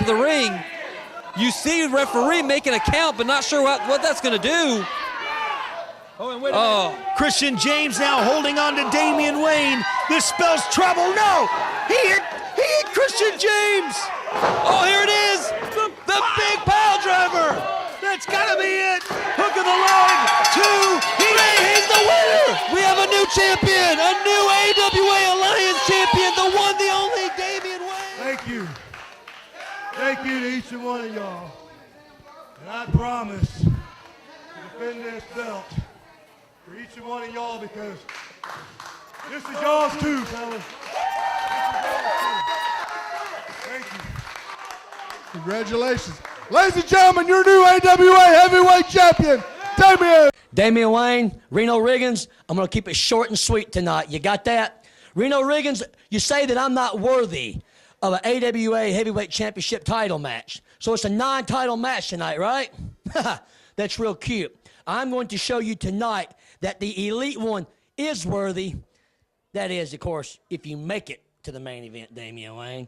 the ring. You see the referee making a count, but not sure what that's going to do. Oh, and wait a minute. Christian James now holding on to Damian Wayne. This spells trouble. No! He hit Christian James! Oh, here it is! The big pile driver! That's gotta be it! Hook of the leg! 2, he's the winner! We have a new champion! A new AWA Alliance champion! The one, the only, Damian Wayne! Thank you. Thank you to each and one of y'all. And I promise to defend this belt for each and one of y'all because this is y'all's too, fellas. Thank you. Congratulations. Ladies and gentlemen, your new AWA Heavyweight Champion, Damian Wayne, Reno Riggins, I'm going to keep it short and sweet tonight. You got that? Reno Riggins, you say that I'm not worthy of an AWA Heavyweight Championship title match. So it's a non-title match tonight, right? That's real cute. I'm going to show you tonight that the Elite One is worthy. That is, of course, if you make it to the main event, Damian Wayne.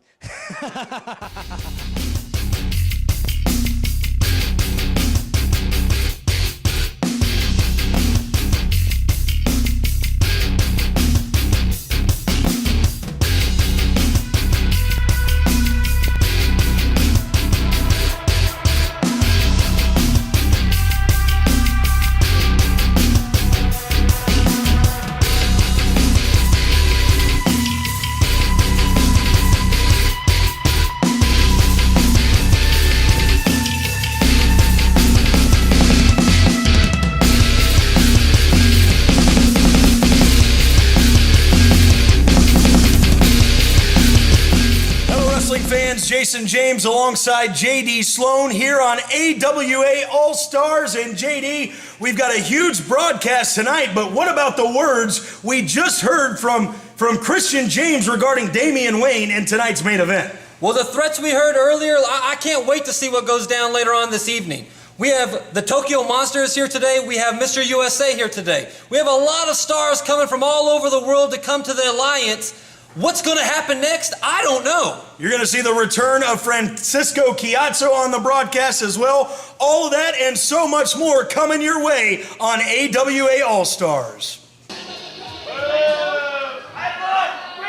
Jason James alongside JD Sloan here on AWA All-Stars. And JD, we've got a huge broadcast tonight, but what about the words we just heard from Christian James regarding Damian Wayne in tonight's main event? Well, the threats we heard earlier, I can't wait to see what goes down later on this evening. We have the Tokyo Monsters here today. We have Mr. USA here today. We have a lot of stars coming from all over the world to come to the Alliance. What's going to happen next? I don't know. You're going to see the return of Francisco Chiazzo on the broadcast as well. All of that and so much more coming your way on AWA All-Stars.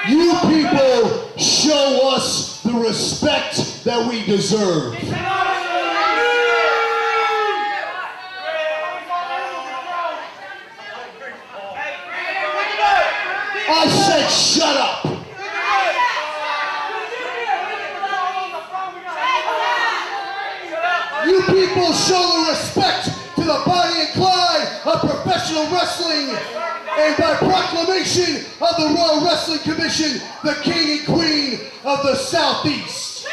You people show us the respect that we deserve. I said shut up. You people show the respect to the Bonnie and Clyde of professional wrestling, and by proclamation of the Royal Wrestling Commission, the king and queen of the Southeast.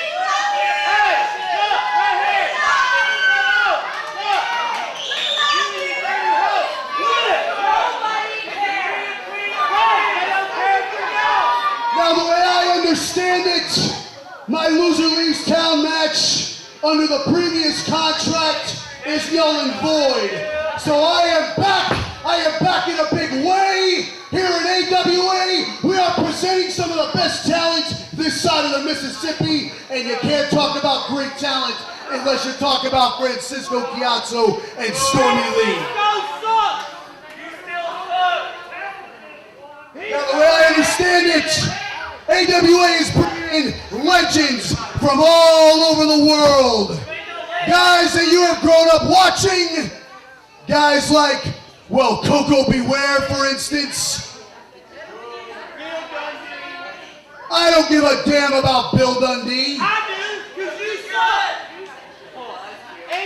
Now, the way I understand it, my loser leaves town match under the previous contract is null and void. So I am back in a big way. Here at AWA, we are presenting some of the best talent this side of the Mississippi, and you can't talk about great talent unless you talk about Francisco Chiazzo and Stormy Lee. Now, the way I understand it, AWA is bringing in legends from all over the world. Guys that you have grown up watching. Guys like, well, Coco Beware, for instance. I don't give a damn about Bill Dundee.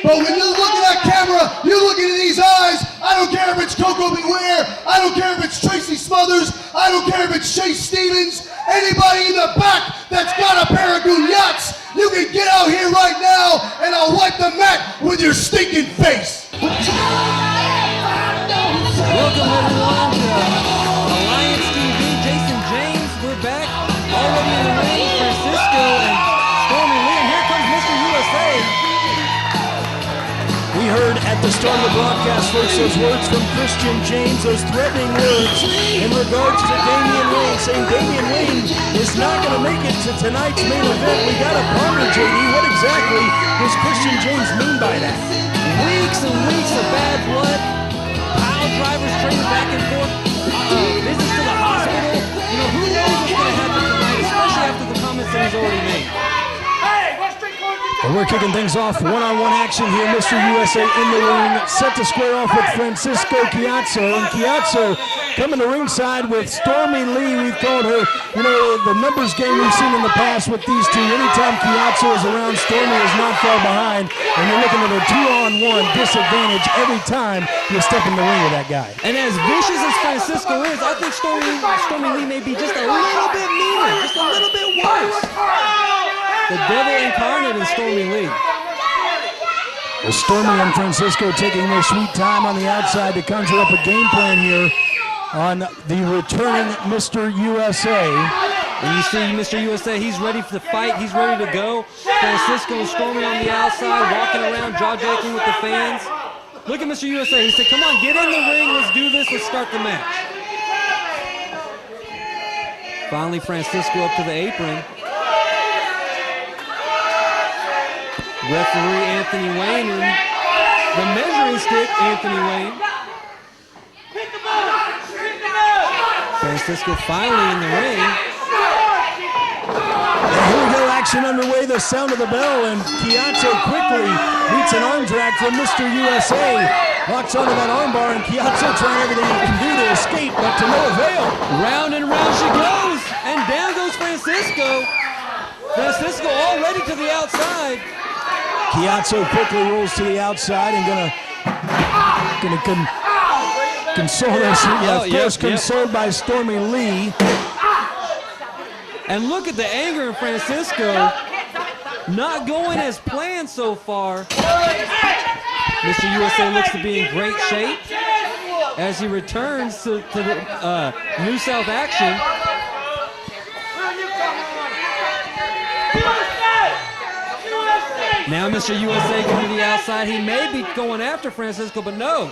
But when you look at that camera, you look into these eyes, I don't care if it's Coco Beware, I don't care if it's Tracy Smothers, I don't care if it's Chase Stevens, anybody in the back that's got a Paragoon yachts, you can get out here right now and I'll wipe the mat with your stinking face. Welcome everyone to Alliance TV. Jason James, we're back. Already in the ring, Francisco and Stormy Lee. And here comes Mr. USA. We heard at the start of the broadcast, folks, those words from Christian James, those threatening words in regards to Damian Wayne, saying Damian Wayne is not going to make it to tonight's main event. We got a partner, JD. What exactly does Christian James mean by that? Weeks and weeks of bad blood, pile drivers trading back and forth, visits to the hospital. You know, who knows what's going to happen tonight, especially after the comments that he's already made. Well, we're kicking things off. One-on-one action here. Mr. USA in the ring, set to square off with Francisco Chiazzo. And Chiazzo coming to ringside with Stormy Lee. We've called her, you know, the numbers game we've seen in the past with these two. Anytime Chiazzo is around, Stormy is not far behind. And you're looking at a 2-on-1 disadvantage every time you step in the ring with that guy. And as vicious as Francisco is, I think Stormy Lee may be just a little bit meaner, just a little bit worse. The devil incarnate in Stormy Lee. Well, Stormy and Francisco taking their sweet time on the outside to conjure up a game plan here on the returning Mr. USA. And you see Mr. USA, he's ready for the fight. He's ready to go. Francisco and Stormy on the outside, walking around, jaw-jacking with the fans. Look at Mr. USA. He said, come on, get in the ring. Let's do this. Let's start the match. Finally, Francisco up to the apron. Referee Anthony Wayne and the measuring stick, Anthony Wayne. Francisco finally in the ring. And here we go, action underway, the sound of the bell, and Chiazzo quickly meets an arm drag from Mr. USA. Locks onto that armbar, and Chiazzo trying everything he can do to escape, but to no avail. Round and round she goes, and down goes Francisco. Francisco already to the outside. Chiazzo quickly rolls to the outside and gonna console us. Yeah, of course, consoled by Stormy Lee. And look at the anger in Francisco. Not going as planned so far. Mr. USA looks to be in great shape as he returns to the New South action. Now Mr. USA going to the outside. He may be going after Francisco, but no.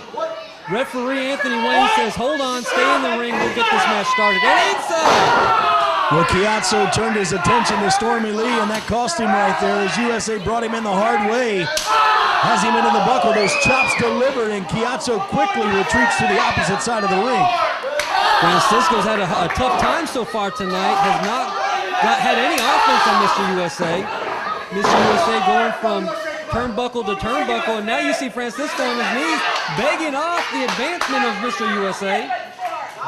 Referee Anthony Wayne says, hold on, stay in the ring, we'll get this match started. And inside! Well, Chiazzo turned his attention to Stormy Lee, and that cost him right there as USA brought him in the hard way. Has him into the buckle, those chops delivered, and Chiazzo quickly retreats to the opposite side of the ring. Francisco's had a tough time so far tonight, has not had any offense on Mr. USA. Mr. USA going from turnbuckle to turnbuckle, and now you see Francisco on his knees begging off the advancement of Mr. USA.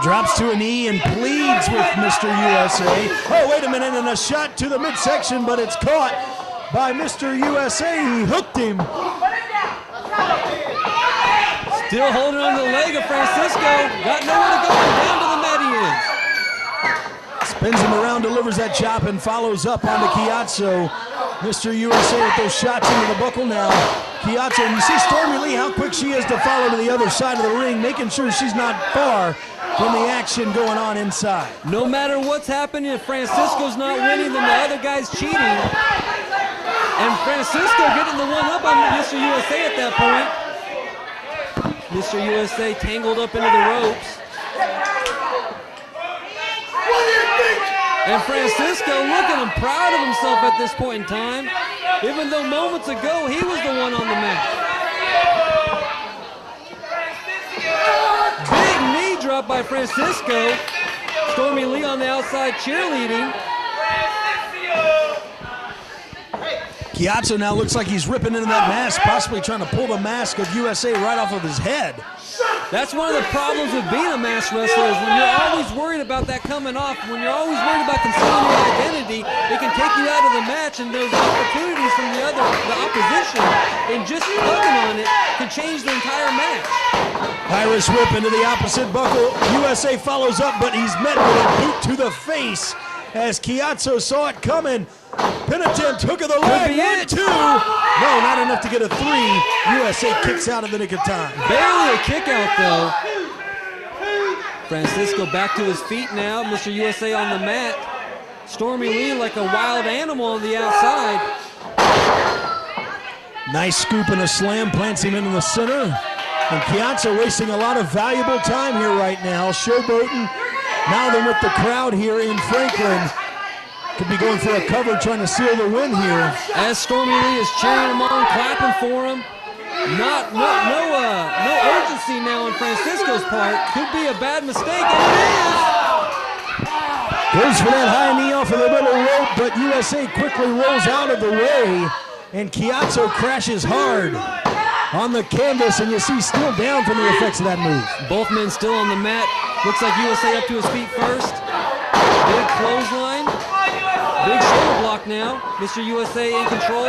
Drops to a knee and pleads with Mr. USA. Oh, wait a minute, and a shot to the midsection, but it's caught by Mr. USA. He hooked him. Still holding on to the leg of Francisco. Got nowhere to go, down to the mat he is. Spins him around, delivers that chop, and follows up onto Chiazzo. Mr. USA with those shots into the buckle now. Chiazzo, and you see Stormy Lee, how quick she is to follow to the other side of the ring, making sure she's not far from the action going on inside. No matter what's happening, if Francisco's not winning, then the other guy's cheating. And Francisco getting the one up on Mr. USA at that point. Mr. USA tangled up into the ropes. And Francisco, look at him, proud of himself at this point in time, even though moments ago he was the one on the mat. Big knee drop by Francisco. Stormy Lee on the outside cheerleading. Chiazzo now looks like he's ripping into that mask, possibly trying to pull the mask of USA right off of his head. That's one of the problems with being a masked wrestler is when you're always worried about that coming off, when you're always worried about concealing your identity, it can take you out of the match, and those opportunities from the opposition, and just tugging on it can change the entire match. Irish whip into the opposite buckle. USA follows up, but he's met with a boot to the face as Chiazzo saw it coming. Pin attempt, hook of the leg, 1, 2. No, not enough to get a 3. USA kicks out of the nick of time. Barely a kick out though. Francisco back to his feet now. Mr. USA on the mat. Stormy Lee like a wild animal on the outside. Nice scoop and a slam, plants him into the center. And Chiazzo wasting a lot of valuable time here right now. Showboating, now then with the crowd here in Franklin. Could be going for a cover, trying to seal the win here. As Stormy Lee is cheering him on, clapping for him. No urgency now on Francisco's part. Could be a bad mistake, and it is. Goes for that high knee off of the middle rope, but USA quickly rolls out of the way, and Chiazzo crashes hard on the canvas, and you see still down from the effects of that move. Both men still on the mat. Looks like USA up to his feet first. Big clothesline. Big shoulder block now. Mr. USA in control.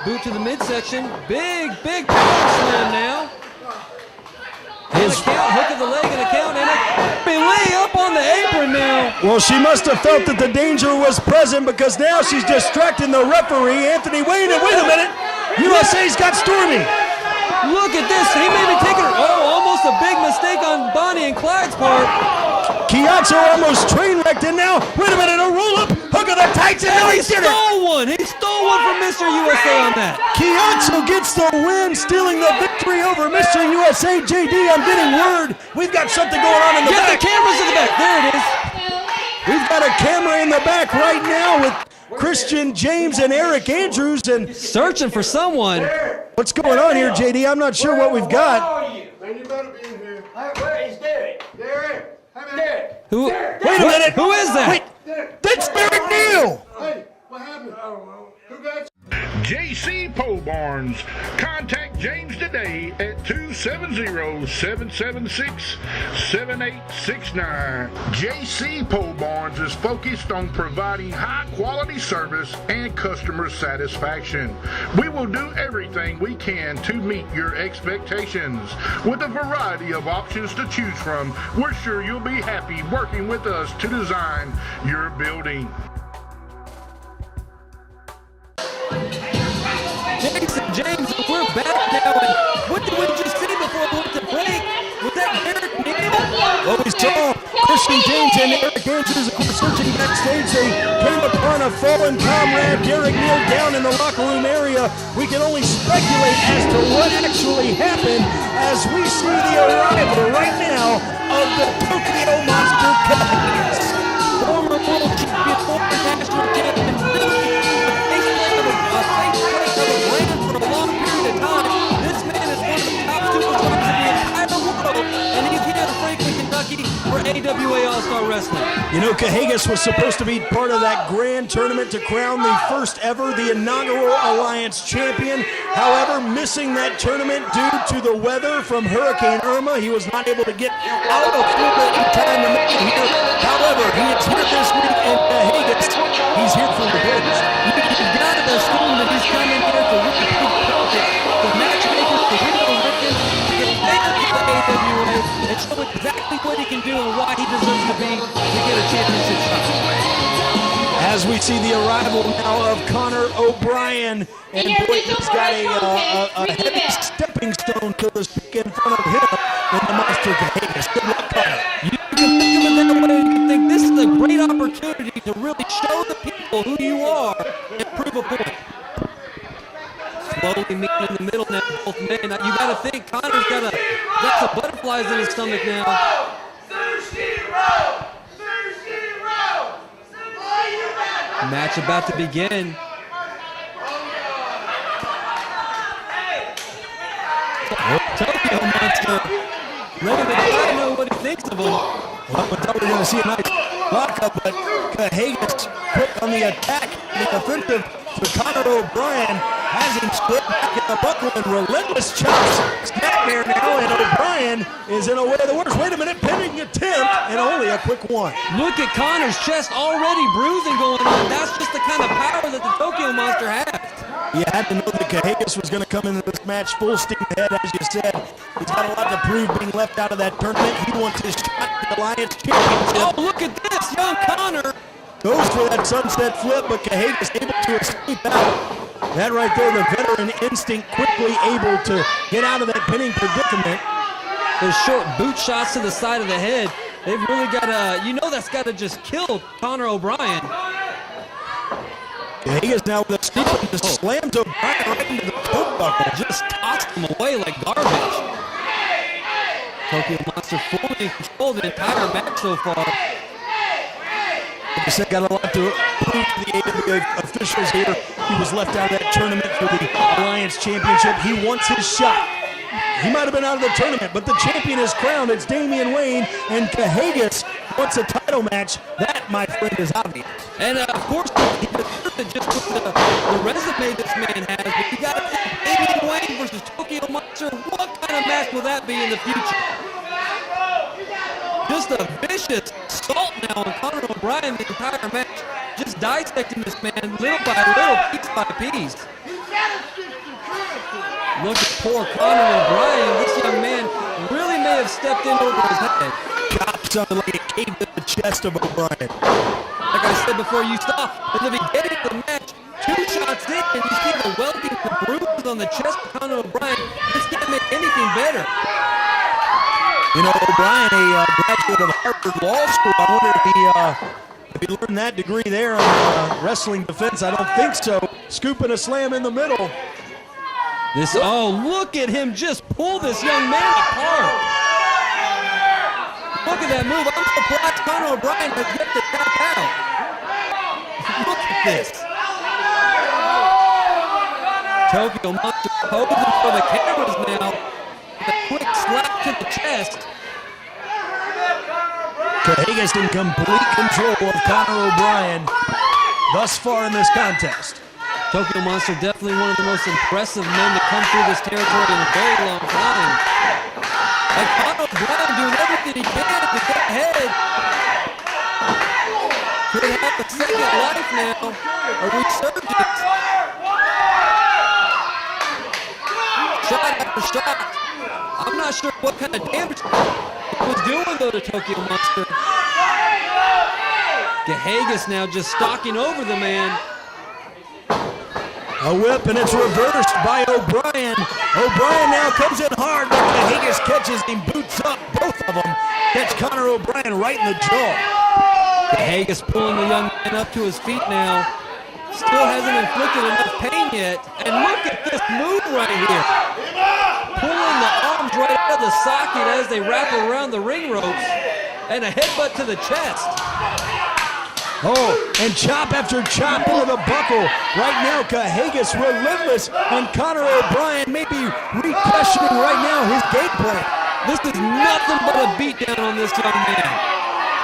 Boot to the midsection. Big power slam now. And a count, hook of the leg and a count, and a Lee up on the apron now. Well, she must have felt that the danger was present, because now she's distracting the referee, Anthony Wayne, and wait a minute, USA's got Stormy. Look at this. He may be taking almost a big mistake on Bonnie and Clyde's part. Chiazzo almost train wrecked, and now, wait a minute, a roll-up, hook of the tights, and now he did it. He stole one from Mr. USA on that. Chiazzo gets the win, stealing the victory over Mr. USA. JD, I'm getting word. We've got something going on in the back. Get the cameras in the back. There it is. We've got a camera in the back right now with Christian James and Eric Andrews, and searching for someone. What's going on here, JD? I'm not sure what we've got. Man, you better be in here. Where is Derek? Derek! Hey, man. Derek! Who? Wait a minute. Who is that? Wait, that's Derek Neal. Hey, what happened? Who got JC Pole Barns. Contact James today at 270-776-7869. JC Pole Barns is focused on providing high quality service and customer satisfaction. We will do everything we can to meet your expectations. With a variety of options to choose from, we're sure you'll be happy working with us to design your building. James, we're back now. And what did we just see before we went to break? Was that Derek Neal? Well, we saw Christian James and Eric Andrews searching backstage. They came upon a fallen comrade, Derek Neal, down in the locker room area. We can only speculate as to what actually happened as we see the arrival right now of the Tokyo Monster Cats. Former world champion, former national champion, really a faceplate of a brand for a long period of time. This man is one of the top superstars in the entire world, and he's here in Franklin, Kentucky for AWA All-Star Wrestling. You know, Cahagas was supposed to be part of that grand tournament to crown the first ever, the inaugural Alliance champion. However, missing that tournament due to the weather from Hurricane Irma, he was not able to get out of Florida in time to make it here. However, he is here this week in Cahagas. He's here for the Bulls. You've got to assume that he's coming here to really be the matchmakers, the Rico Rickens, to get bigger for the AWA, and show exactly what he can do and why he deserves to get a championship shot. As we see the arrival now of Connor O'Brien, and boy, he's got a heavy stepping stone, so to speak, in front of him in the Monster Cahagas. Good luck, Connor. You can think of it that way, and you think this is a great opportunity to really show the people who you are and prove a point. Slowly meeting in the middle now, both men. You got to think Connor's got some butterflies in his stomach now. Match about to begin. Tokyo Monster. Let him know what he thinks of him. Well, I thought we were going to see a nice lockup, but Cahagas quick on the attack, the offensive to Connor O'Brien, has him split back in the buckle and relentless chops. Snap there now, and O'Brien is in a way of the worst. Wait a minute, pending attempt, and only a quick one. Look at Connor's chest already bruising going on. That's just the kind of power that the Tokyo Monster has. You had to know that Cahagas was going to come into this match full steam ahead, as you said. He's got a lot to prove being left out of that tournament. He wants his shot at the Alliance Championship. Oh, look at this, young Connor. Goes for that sunset flip, but Cahagas able to escape out. That right there, the veteran instinct, quickly able to get out of that pinning predicament. Those short boot shots to the side of the head, they've really got to, that's got to just kill Connor O'Brien. Cahagas now with a scoop and just slams O'Brien right into the coat buckle. Just tossed him away like garbage. Tokyo Monster fully in control the entire match so far. He said got a lot to prove to the AWA officials here. He was left out of that tournament for the Alliance Championship. He wants his shot. He might have been out of the tournament, but the champion is crowned. It's Damian Wayne, and Cahagas wants a title match. That, my friend, is obvious. And of course, he deserves it just with the resume this man has. But you got to think Damian Wayne versus Tokyo Monster. What kind of match will that be in the future? Just a vicious assault now on Conor O'Brien the entire match. Just dissecting this man little by little, piece by piece. Look at poor Conor O'Brien. This young man really may have stepped in over his head. Chops on like it caved in the chest of O'Brien. Like I said before, you saw at the beginning of the match, 2 shots in, and you see the welting, the bruises on the chest of Conor O'Brien. This can't make anything better. You know, O'Brien, a graduate of Harvard Law School. I wonder if he learned that degree there on wrestling defense. I don't think so. Scooping a slam in the middle. Look at him just pull this young man apart. Look at that move. I'm surprised Conor O'Brien has yet to tap out. Look at this. Tokyo Monster posing for the cameras now. With a quick slap to the chest. Cahagas in complete control of Conor O'Brien thus far in this contest. Tokyo Monster definitely one of the most impressive men to come through this territory in a very long time. And Conor O'Brien doing everything he can to get ahead. Could have a second life now, a resurgence. Shot after shot. I'm not sure what kind of damage it was doing though to Tokyo Monster. Cahagas now just stalking over the man. A whip, and it's reversed by O'Brien. O'Brien now comes in hard, but Cahagas catches him, boots up. Both of them catch Conor O'Brien right in the jaw. Cahagas pulling the young man up to his feet now. Still hasn't inflicted enough pain yet. And look at this move right here. Pulling the arms right out of the socket as they wrap around the ring ropes. And a headbutt to the chest. Oh, and chop after chop into the buckle. Right now, Cahagas relentless, and Conor O'Brien may be re-questioning right now his game plan. This is nothing but a beatdown on this young man.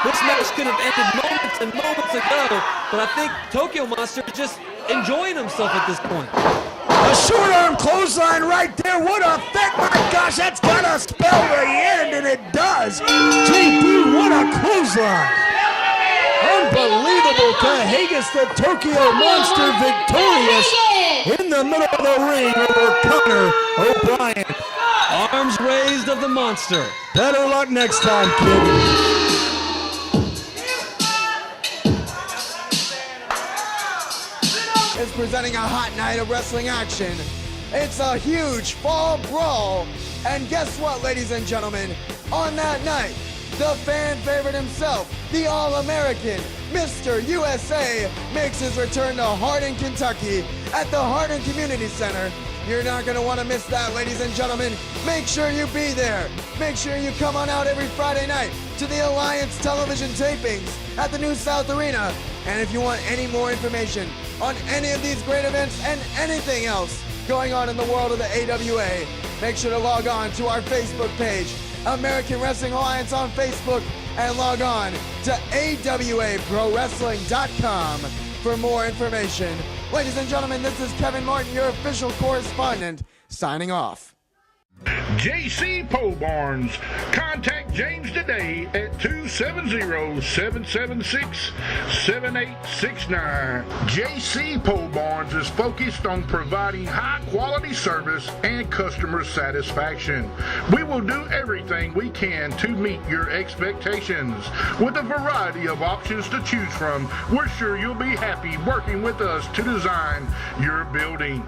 This match could have ended moments and moments ago, but I think Tokyo Monster is just enjoying himself at this point. A short arm clothesline right there. What a effect. My gosh, that's got to spell the end, and it does. JD, what a clothesline. Unbelievable. Cahagas, the Tokyo Monster, victorious in the middle of the ring over Conor O'Brien. Arms raised of the Monster. Better luck next time, kid. Is presenting a hot night of wrestling action. It's a huge fall brawl. And guess what, ladies and gentlemen? On that night, the fan favorite himself, the All-American, Mr. USA, makes his return to Hardin, Kentucky at the Hardin Community Center. You're not going to want to miss that, ladies and gentlemen. Make sure you be there. Make sure you come on out every Friday night to the Alliance television tapings at the New South Arena. And if you want any more information on any of these great events and anything else going on in the world of the AWA, make sure to log on to our Facebook page, American Wrestling Alliance on Facebook, and log on to AWAProWrestling.com for more information. Ladies and gentlemen, this is Kevin Martin, your official correspondent, signing off. JC Pole Barns. Contact James today at 270-776-7869. JC Pole Barns is focused on providing high quality service and customer satisfaction. We will do everything we can to meet your expectations. With a variety of options to choose from, we're sure you'll be happy working with us to design your building.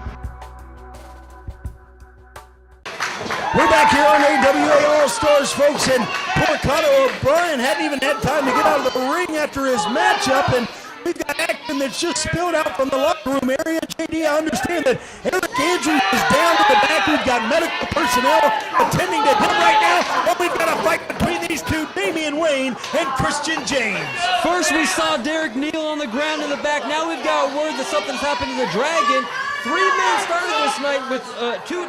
We're back here on AWA All-Stars, folks, and poor Conor O'Brien hadn't even had time to get out of the ring after his matchup, and we've got action that's just spilled out from the locker room area. JD, I understand that Eric Andrews is down to the back. We've got medical personnel attending to him right now, but we've got a fight between these two. Damian Wayne Wayne and Christian James. First, we saw Derek Neal on the ground in the back. Now we've got word that something's happened to the Dragon. 3 men started this night with two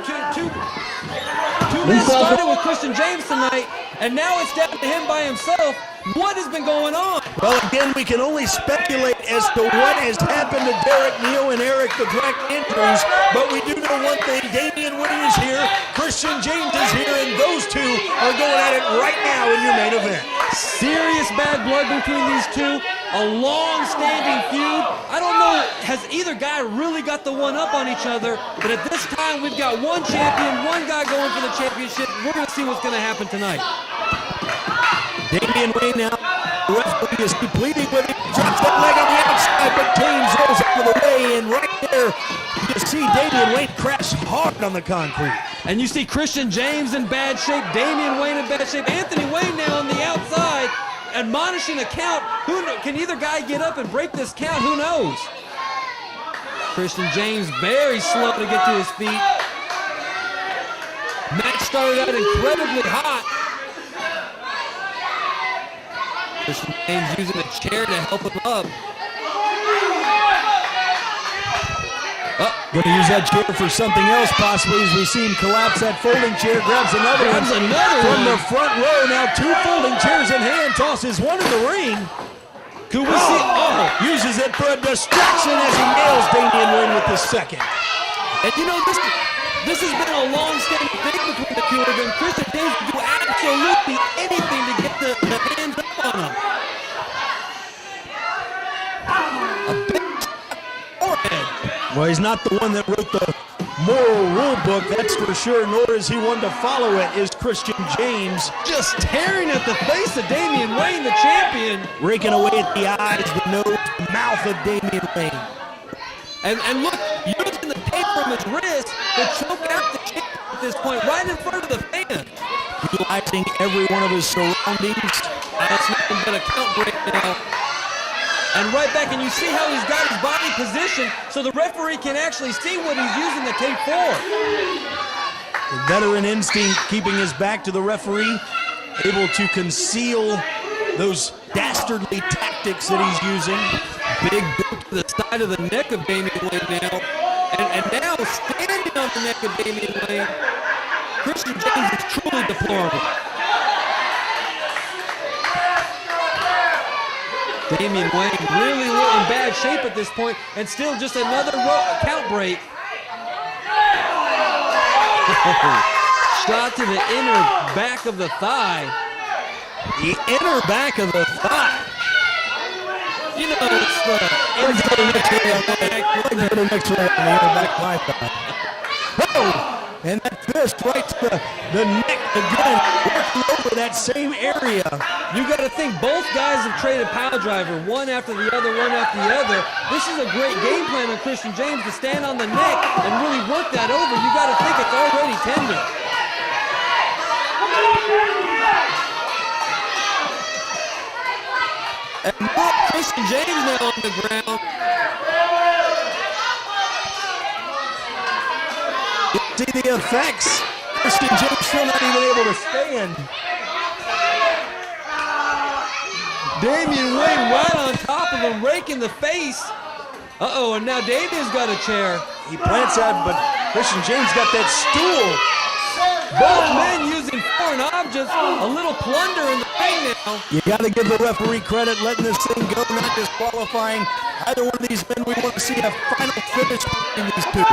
men started with Christian James tonight, and now it's down to him by himself. What has been going on? Well, again, we can only speculate as to what has happened to Derek Neal and Eric the Dragon Andrews, but we do know one thing. Damian Wayne is here, Christian James is here, and those two are going at it right now in your main event. Serious bad blood between these two. A long-standing feud. I don't know, has either guy really got the one up on each other, but at this time we've got one champion, one guy going for the championship. We're going to see what's going to happen tonight. Damian Wayne now, the referee is pleading with him, drops that leg on the outside, but James rolls out of the way, and right there, you see Damian Wayne crash hard on the concrete. And you see Christian James in bad shape, Damian Wayne in bad shape, Anthony Wayne now on the outside, admonishing a count. Can either guy get up and break this count? Who knows? Christian James very slow to get to his feet. Match started out incredibly hot. Christian James using a chair to help him up. Going to use that chair for something else possibly as we see him collapse that folding chair, grabs another one from the front row. Now 2 folding chairs in hand, tosses one in the ring. Could we see? Uses it for a distraction as he nails Damian Wayne with the second. And you know, this has been a long-standing thing between the two of them. Christian James will do absolutely anything to get the hands up on him. A big forehead. Well, he's not the one that wrote the moral rule book, that's for sure, nor is he one to follow it, is Christian James. Just tearing at the face of Damian Wayne, the champion. Raking away at the eyes, the nose, the mouth of Damian Wayne. And look, using the tape from his wrist to choke out the champion at this point, right in front of the fan. Utilizing every one of his surroundings. That's nothing but a count break now. And right back, and you see how he's got his body positioned so the referee can actually see what he's using the tape for. The veteran instinct keeping his back to the referee, able to conceal those dastardly tactics that he's using. Big boot to the side of the neck of Damian Wayne now. And now standing on the neck of Damian Wayne, Christian James is truly deplorable. Damian Wayne really in bad shape at this point, and still just another count break. Shot to the inner back of the thigh. The inner back of the thigh. You know, it's the next round on the inner back thigh. Whoa! And that fist right to the neck again, working over that same area. You got to think both guys have traded pile driver, one after the other, one after the other. This is a great game plan on Christian James to stand on the neck and really work that over. You got to think it's already tender. And look, Christian James now on the ground. See the effects. Christian James still not even able to stand. Damian Wayne right on top of him, raking the face. Uh-oh, and now Damian's got a chair. He plants that, but Christian James got that stool. Both men using foreign objects, a little plunder in the ring now. You got to give the referee credit, letting this thing go, not disqualifying either one of these men. We want to see a final finish between these two.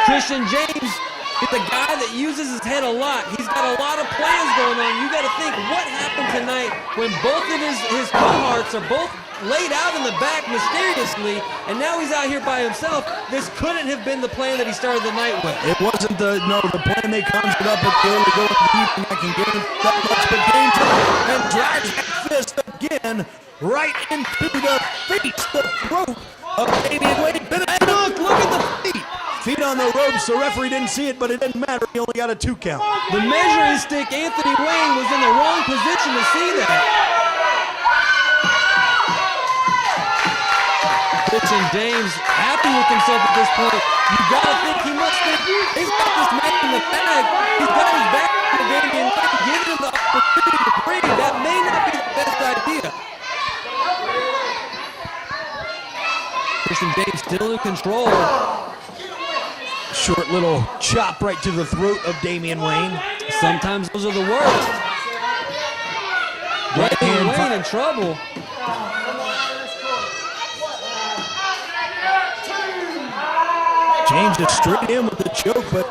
Christian James is a guy that uses his head a lot. He's got a lot of plans going on. You got to think what happened tonight when both of his cohorts are both laid out in the back mysteriously, and now he's out here by himself. This couldn't have been the plan that he started the night with. It wasn't the plan they conjured up at the early going of the evening. I can guarantee that much, but game time and drives that fist again right into the face, the throat of Damian Wayne. And look at the feet. Feet on the ropes. The referee didn't see it, but it didn't matter. He only got a 2 count. The measuring stick, Anthony Wayne, was in the wrong position to see that. Christian James happy happy with himself at this point. You gotta think he must think he's got this match in the bag. He's got his back to Damian Wayne, giving him the opportunity to breathe. That may not be the best idea. Christian James still in control. Short little chop right to the throat of Damian Wayne. Sometimes those are the worst. Right Damian hand Wayne in trouble. James is straight in with the choke, but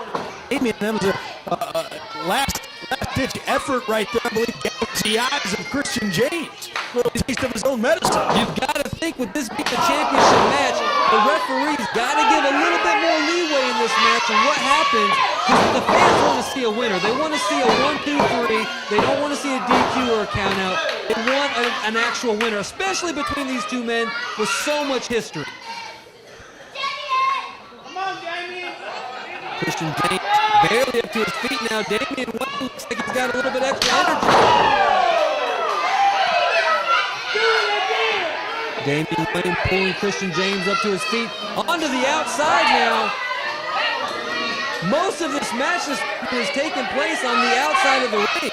Damian, that was a last-ditch effort right there. I believe gouges the eyes of Christian James. A little taste of his own medicine. You've got to think with this being a championship match, the referee's got to give a little bit more leeway in this match. And what happens is the fans want to see a winner. They want to see a 1, 2, 3. They don't want to see a DQ or a count out. They want an actual winner, especially between these two men with so much history. Christian James barely up to his feet now. Damian Wayne looks like he's got a little bit extra energy. Damian Wayne pulling Christian James up to his feet. Onto the outside now. Most of this match is taking place on the outside of the ring.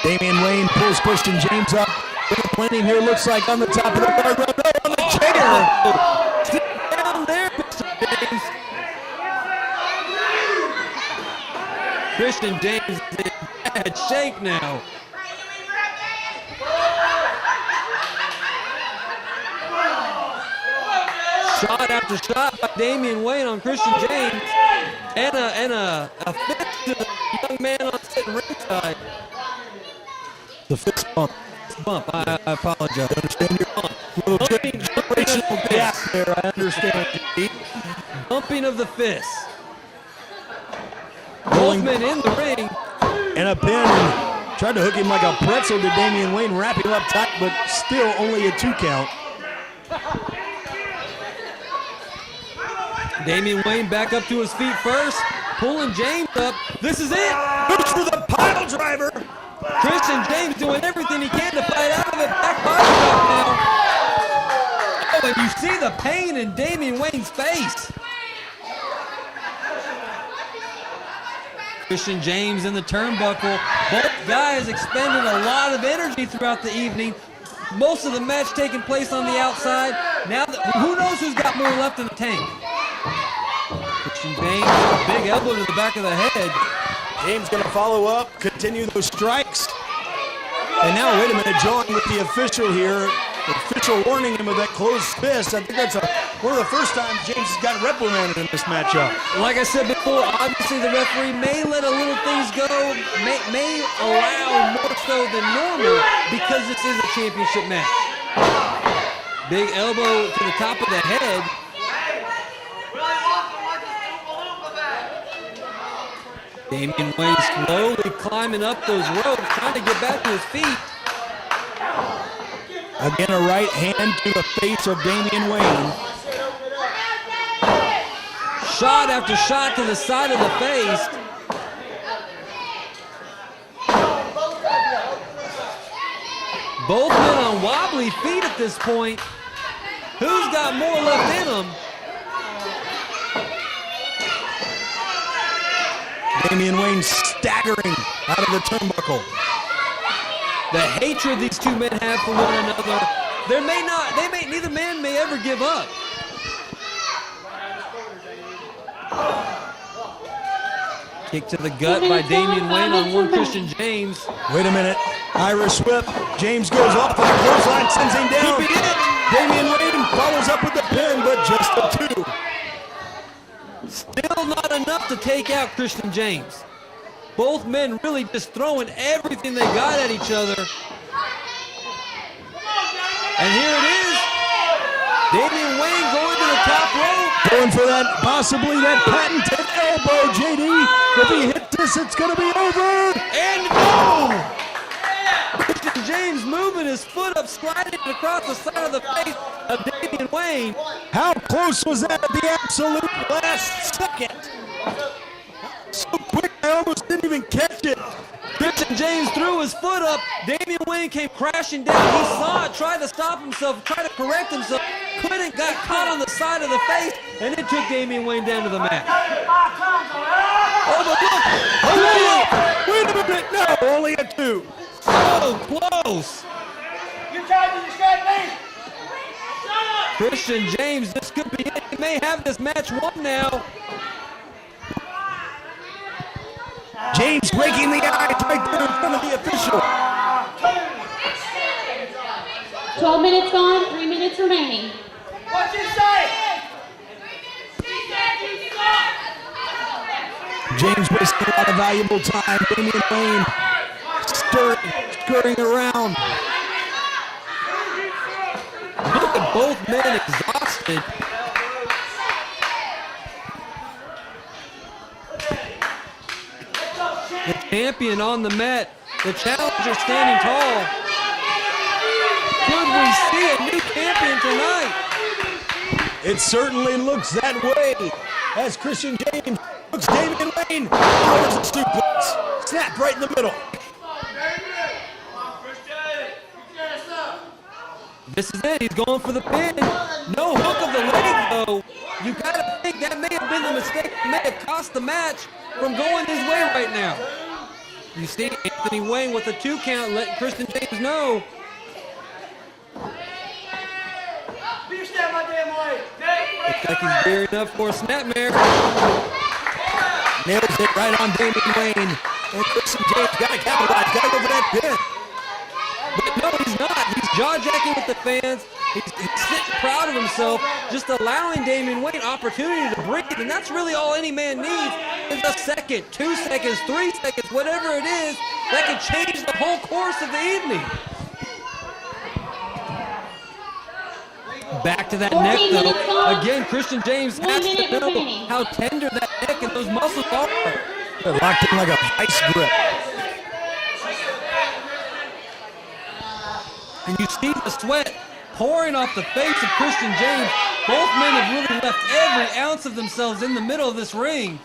Damian Wayne pulls Christian James up. Landing here looks like on the top of the guardrail. No, on the chair. Sit down there, Christian James. Christian James is in bad shape now. Shot after shot by Damian Wayne on Christian James. And a fist to the young man on sitting ringside. The fist bump. I apologize. I understand your bump. Little generational gap there, I understand. Bumping of the fist. Both men in the ring. And a pin. Tried to hook him like a pretzel to Damian Wayne, wrap him up tight, but still only a 2 count. Damian Wayne back up to his feet first, pulling James up. This is it. Goes for the pile driver. Christian James doing everything he can to fight out of it. Back body drop now. Oh, and you see the pain in Damian Wayne's face. Christian James in the turnbuckle. Both guys expended a lot of energy throughout the evening. Most of the match taking place on the outside. Now, who knows who's got more left in the tank? Christian James, a big elbow to the back of the head. James gonna follow up, continue those strikes. And now, wait a minute, John, with the official here, the official warning him of that closed fist. I think that's one of the first times James has got reprimanded in this matchup. Like I said before, obviously the referee may let a little things go, may allow more so than normal because this is a championship match. Big elbow to the top of the head. Damian Wayne slowly climbing up those ropes, trying to get back to his feet. Again, a right hand to the face of Damian Wayne. Shot after shot to the side of the face. Both men on wobbly feet at this point. Who's got more left in them? Damian Wayne staggering out of the turnbuckle. The hatred these two men have for one another. Neither man may ever give up. Kick to the gut by Damian Wayne on one Christian James. Wait a minute. Irish whip. James goes off the clothesline, sends him down. Damian Wayne follows up with the pin, but just a 2. Still not enough to take out Christian James. Both men really just throwing everything they got at each other. And here it is. Damian Wayne going to the top rope. Going for that, possibly that patented elbow, JD. If he hits this, it's going to be over. And no! Christian James moving his foot up, sliding it across the side of the face of Damian Wayne. How close was that at the absolute last second? So quick, I almost didn't even catch it. Christian James threw his foot up. Damian Wayne came crashing down. He saw it, tried to stop himself, tried to correct himself. Couldn't, got caught on the side of the face, and it took Damian Wayne down to the mat. Oh, but look! Wait a minute. No, only a 2. So close. Christian James, this could be it. He may have this match won now. James breaking the ice right there in front of the official. 12 minutes gone, 3 minutes remaining. What'd you say? James wasting a lot of valuable time. Damian Wayne scurrying around. Look at both men exhausted. The champion on the mat. The challenger standing tall. Could we see a new champion tonight? It certainly looks that way as Christian James looks Damian Wayne. There's a suplex. Snap right in the middle. This is it. He's going for the pin. No hook of the leg, though. You gotta think that may have been the mistake that may have cost the match from going his way right now. You see Anthony Wayne with a 2 count, letting Christian James know. Looks like he's gearing up for a snapmare. Nails it right on Damian Wayne. And Christian James gotta capitalize, gotta go for that pin. But no, he's not. He's jaw-jacking with the fans. He's sitting proud of himself, just allowing Damian Wayne opportunity to breathe. And that's really all any man needs is a second, 2 seconds, 3 seconds, whatever it is, that can change the whole course of the evening. Back to that neck, though. Again, Christian James has to know how tender that neck and those muscles are. They're locked in like a vice grip. And you see the sweat pouring off the face of Christian James. Both men have really left every ounce of themselves in the middle of this ring.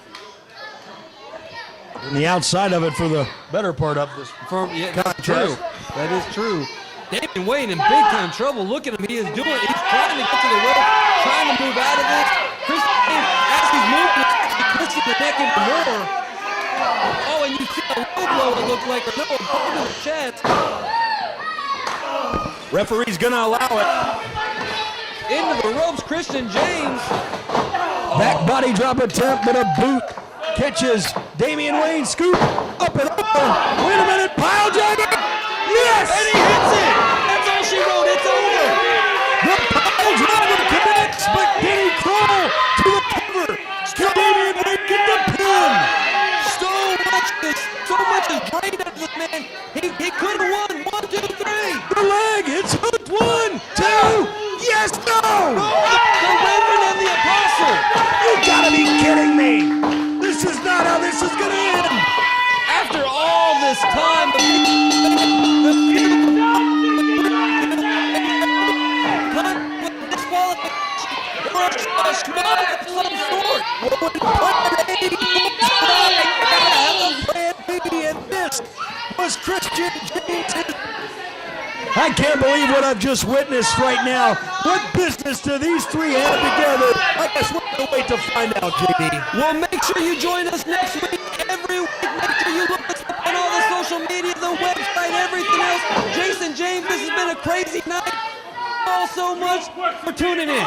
And the outside of it for the better part of this. That's true. That is true. Damian Wayne in big time trouble. Look at him. He is doing it. He's trying to get to the rope, trying to move out of this. Christian James, as he's moving, is actually twisting the neck even more. Oh, and you see a low blow, it looked like, or no, a blow to the chest. Referee's gonna allow it. Into the ropes, Christian James. Back body drop attempt, but a boot catches Damian Wayne. Scoop up and over. Wait a minute, pile driver. Yes! And he hits it. That's all she wrote. It's over. The pile driver connects, but can he crawl to the cover? Still Damian Wayne get the pin. So much is drained out of this man. He could have won. 1, 2, 3. The leg, it's hooked. 1, 2. Yes, no! The Reverend and the Apostle. You gotta be kidding me! This is not how this is gonna end! After all this time, the disqualification or a small of some sort. And this was Christian James. I can't believe what I've just witnessed right now. What business do these three have together? I guess we're going to wait to find out, JD. Well, make sure you join us next week. Every week, make sure you look us up on all the social media, the website, everything else. Jason James, this has been a crazy night. Thank you all so much for tuning in.